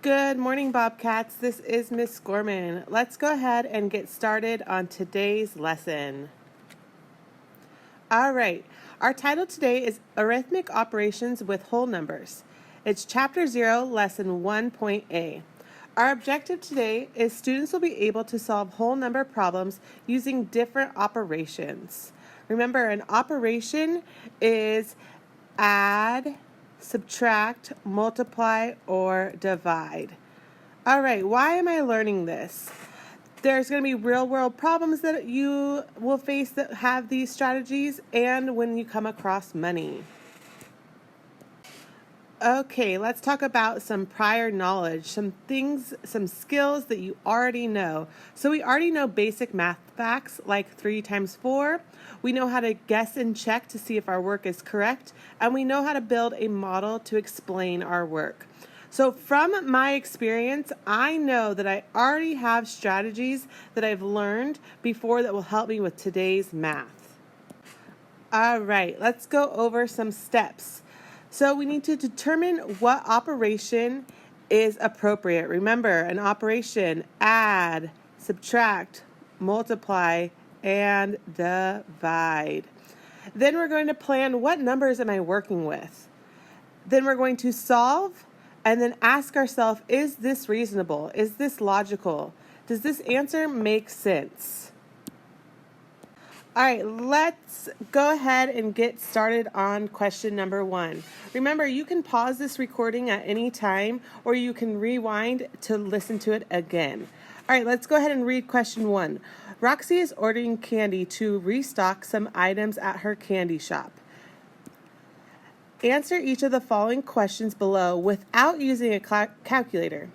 Good morning, Bobcats. This is Miss Gorman. Let's go ahead and get started on today's lesson. All right, our title today is Arithmetic Operations with Whole Numbers. It's Chapter 0, Lesson 1.A. Our objective today is students will be able to solve whole number problems using different operations. Remember, an operation is add, subtract, multiply, or divide. All right, why am I learning this? There's going to be real-world problems that you will face that have these strategies, and when you come across money. Okay, let's talk about some prior knowledge, some skills that you already know. So we already know basic math facts like 3 times 4. We know how to guess and check to see if our work is correct, and we know how to build a model to explain our work. So from my experience, I know that I already have strategies that I've learned before that will help me with today's math. All right, let's go over some steps. So we need to determine what operation is appropriate. Remember, an operation, add, subtract, multiply, and divide. Then we're going to plan what numbers am I working with. Then we're going to solve and then ask ourselves, is this reasonable? Is this logical? Does this answer make sense? All right, let's go ahead and get started on question number 1. Remember, you can pause this recording at any time, or you can rewind to listen to it again. All right, let's go ahead and read question 1. Roxy is ordering candy to restock some items at her candy shop. Answer each of the following questions below without using a calculator.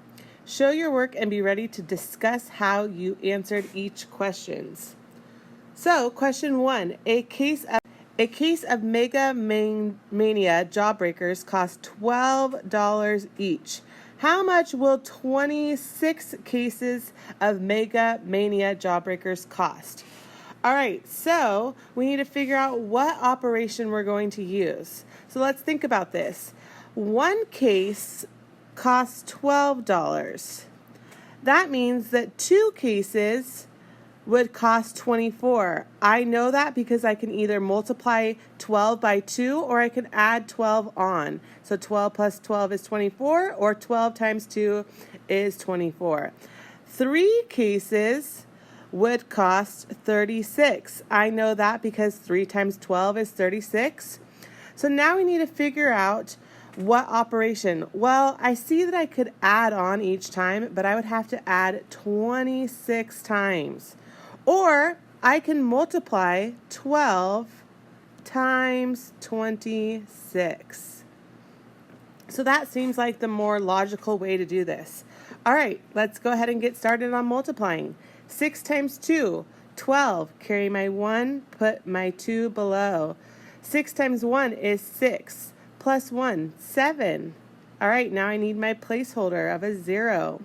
Show your work and be ready to discuss how you answered each questions. So, question 1, a case of Mega Mania Jawbreakers costs $12 each. How much will 26 cases of Mega Mania Jawbreakers cost? All right, so we need to figure out what operation we're going to use. So let's think about this. One case costs $12. That means that 2 cases would cost $24. I know that because I can either multiply 12 by 2 or I can add 12 on. So 12 plus 12 is 24, or 12 times 2 is 24. 3 cases would cost 36. I know that because 3 times 12 is 36. So now we need to figure out what operation. Well, I see that I could add on each time, but I would have to add 26 times. Or I can multiply 12 times 26. So that seems like the more logical way to do this. All right, let's go ahead and get started on multiplying. 6 times 2, 12. Carry my 1, put my 2 below. 6 times 1 is 6. Plus 1, 7. All right, now I need my placeholder of a 0.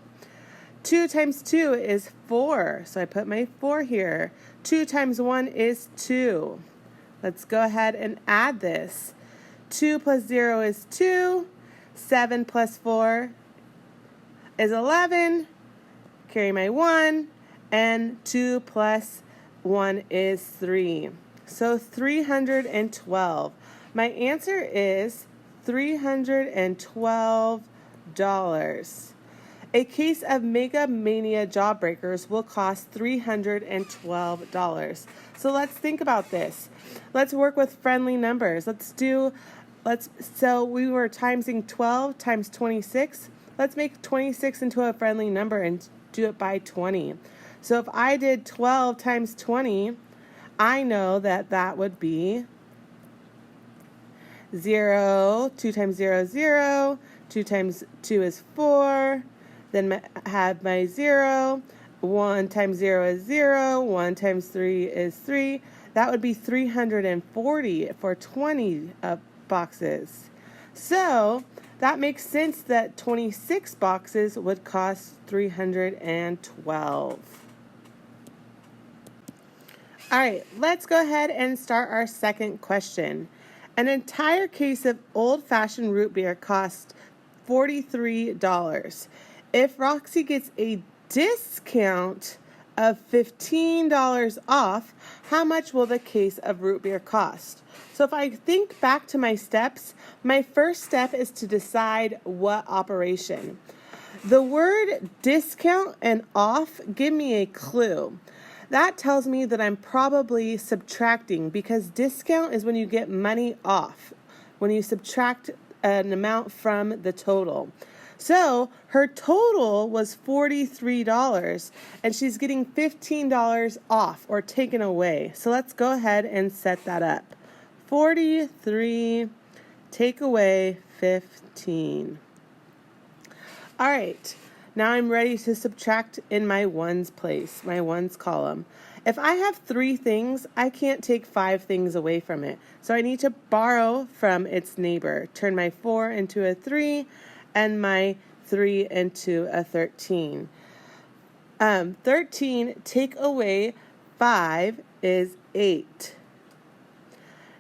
2 times 2 is 4, so I put my 4 here. 2 times 1 is 2. Let's go ahead and add this. 2 plus 0 is 2. 7 plus 4 is 11. Carry my 1. And 2 plus 1 is 3. So 312. My answer is $312. A case of Mega Mania Jawbreakers will cost $312. So let's think about this. Let's work with friendly numbers. So we were timesing 12 times 26. Let's make 26 into a friendly number and do it by 20. So if I did 12 times 20, I know that that would be 0. 2 times 0 is 0. 2 times 2 is 4. Then I have my 0. 1 times 0 is 0. 1 times 3 is 3. That would be 340 for 20 boxes. So that makes sense that 26 boxes would cost $312. All right, let's go ahead and start our second question. An entire case of old-fashioned root beer costs $43. If Roxy gets a discount of $15 off, how much will the case of root beer cost? So if I think back to my steps, my first step is to decide what operation. The word discount and off give me a clue. That tells me that I'm probably subtracting, because discount is when you get money off, when you subtract an amount from the total. So her total was $43, and she's getting $15 off or taken away. So let's go ahead and set that up. 43, take away 15. All right, now I'm ready to subtract in my ones place, my ones column. If I have 3 things, I can't take 5 things away from it. So I need to borrow from its neighbor. Turn my 4 into a 3 and my 3 into a 13. 13 take away 5 is 8.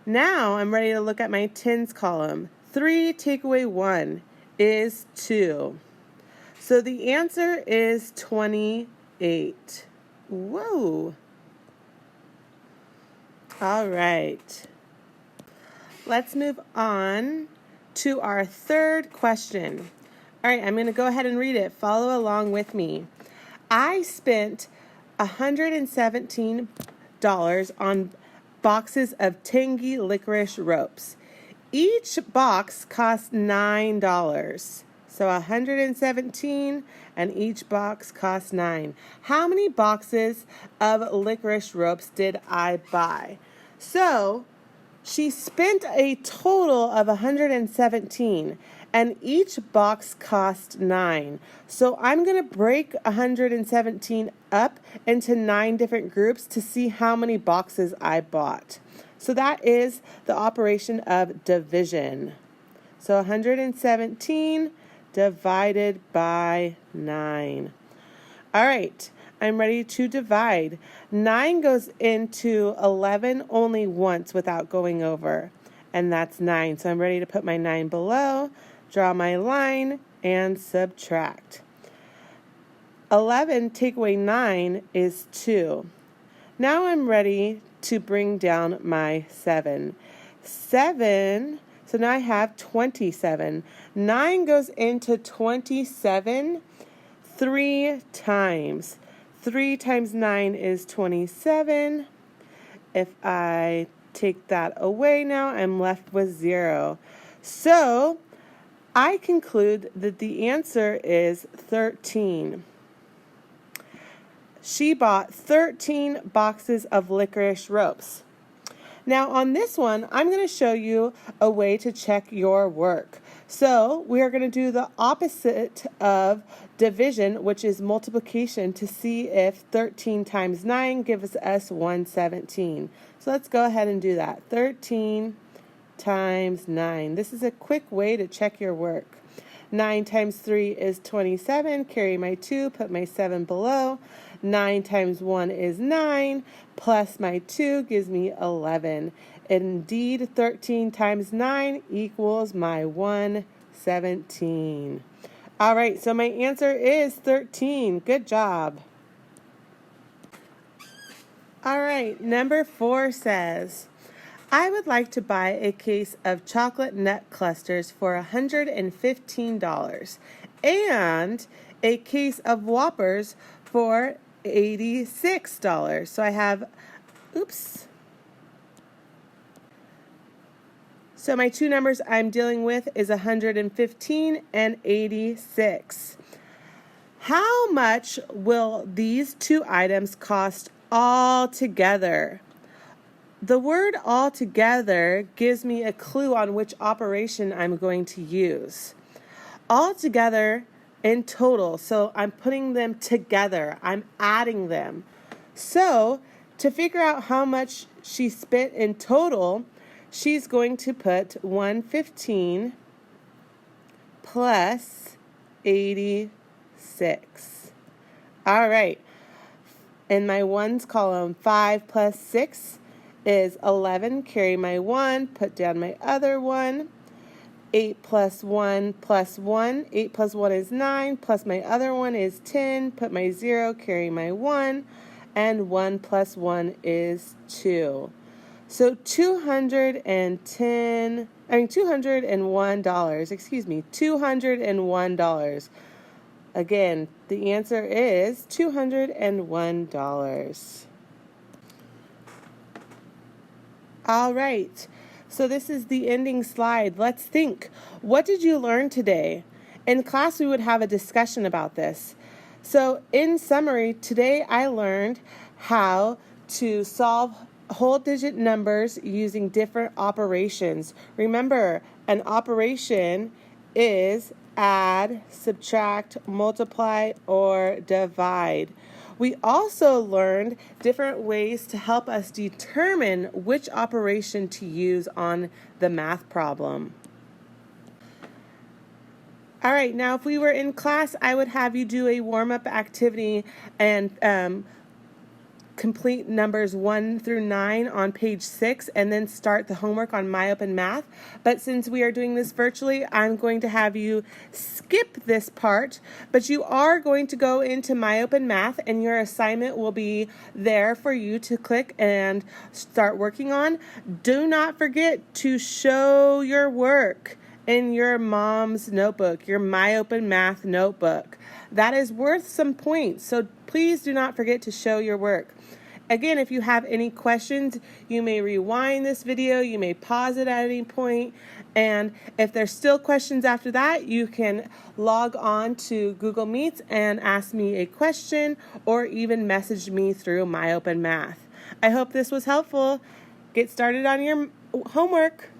Now I'm ready to look at my tens column. 3 take away 1 is 2. So the answer is 28. Whoa. All right. Let's move on to our third question. All right, I'm going to go ahead and read it. Follow along with me. I spent $117 on boxes of tangy licorice ropes. Each box cost $9. So 117 and each box cost 9. How many boxes of licorice ropes did I buy? So she spent a total of 117 and each box cost 9. So I'm going to break 117 up into 9 different groups to see how many boxes I bought. So that is the operation of division. So 117 divided by 9. All right, I'm ready to divide. 9 goes into 11 only once without going over, and that's 9. So I'm ready to put my 9 below, draw my line, and subtract. 11 take away 9 is 2. Now I'm ready to bring down my 7. 7, so now I have 27. 9 goes into 27 3 times. 3 times 9 is 27. If I take that away now, I'm left with 0. So I conclude that the answer is 13. She bought 13 boxes of licorice ropes. Now on this one, I'm going to show you a way to check your work. So we are going to do the opposite of division, which is multiplication, to see if 13 times 9 gives us 117. So let's go ahead and do that. 13 times 9. This is a quick way to check your work. 9 times 3 is 27. Carry my 2, put my 7 below. 9 times 1 is 9, plus my 2 gives me 11. Indeed, 13 times 9 equals my 117. All right, so my answer is 13. Good job. All right, number 4 says, I would like to buy a case of chocolate nut clusters for $115 and a case of Whoppers for $86. So I have, So my two numbers I'm dealing with is 115 and 86. How much will these two items cost all together? The word all together gives me a clue on which operation I'm going to use. All together in total, so I'm putting them together. I'm adding them. So to figure out how much she spent in total, she's going to put 115 plus 86. All right. In my ones column, 5 plus 6 is 11. Carry my 1, put down my other 1. 8 plus 1 plus 1. 8 plus 1 is 9, plus my other one is 10. Put my 0, carry my 1, and 1 plus 1 is 2. So $201. Again, the answer is $201. All right. So this is the ending slide. Let's think. What did you learn today? In class, we would have a discussion about this. So in summary, today I learned how to solve whole digit numbers using different operations. Remember, an operation is add, subtract, multiply, or divide. We also learned different ways to help us determine which operation to use on the math problem. All right, now if we were in class, I would have you do a warm-up activity and complete numbers 1 through 9 on page 6 and then start the homework on My Open Math. But since we are doing this virtually, I'm going to have you skip this part, but you are going to go into My Open Math and your assignment will be there for you to click and start working on. Do not forget to show your work in your mom's notebook, your My Open Math notebook. That is worth some points, so please do not forget to show your work. Again, if you have any questions, you may rewind this video, you may pause it at any point, and if there's still questions after that, you can log on to Google Meets and ask me a question or even message me through My Open Math. I hope this was helpful. Get started on your homework.